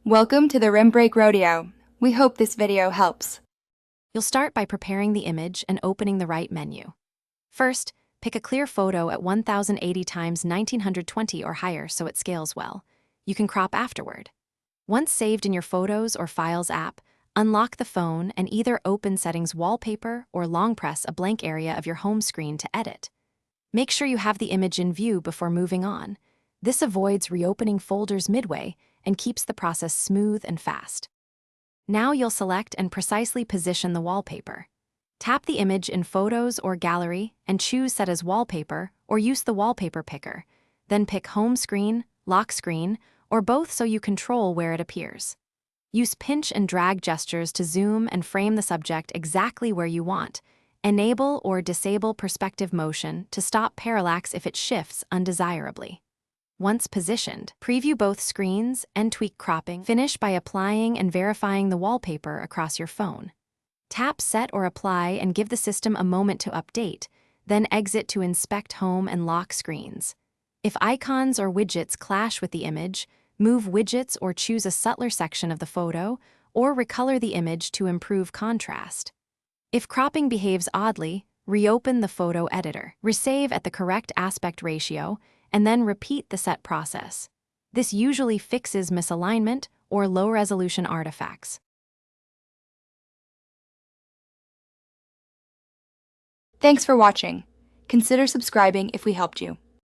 Welcome to the Rim Break Rodeo. We hope this video helps. You'll start by preparing the image and opening the right menu. First, pick a clear photo at 1080 x 1920 or higher so it scales well. You can crop afterward. Once saved in your Photos or Files app, unlock the phone and either open Settings Wallpaper or long press a blank area of your home screen to edit. Make sure you have the image in view before moving on. This avoids reopening folders midway and keeps the process smooth and fast. Now you'll select and precisely position the wallpaper. Tap the image in Photos or Gallery and choose Set as Wallpaper or use the wallpaper picker. Then pick Home Screen, Lock Screen, or both so you control where it appears. Use pinch and drag gestures to zoom and frame the subject exactly where you want. Enable or disable perspective motion to stop parallax if it shifts undesirably. Once positioned, preview both screens and tweak cropping. Finish by applying and verifying the wallpaper across your phone. Tap Set or Apply and give the system a moment to update, then exit to inspect home and lock screens. If icons or widgets clash with the image, move widgets or choose a subtler section of the photo, or recolor the image to improve contrast. If cropping behaves oddly, reopen the photo editor. Resave at the correct aspect ratio, and then repeat the set process. This usually fixes misalignment or low-resolution artifacts. Thanks for watching. Consider subscribing if we helped you.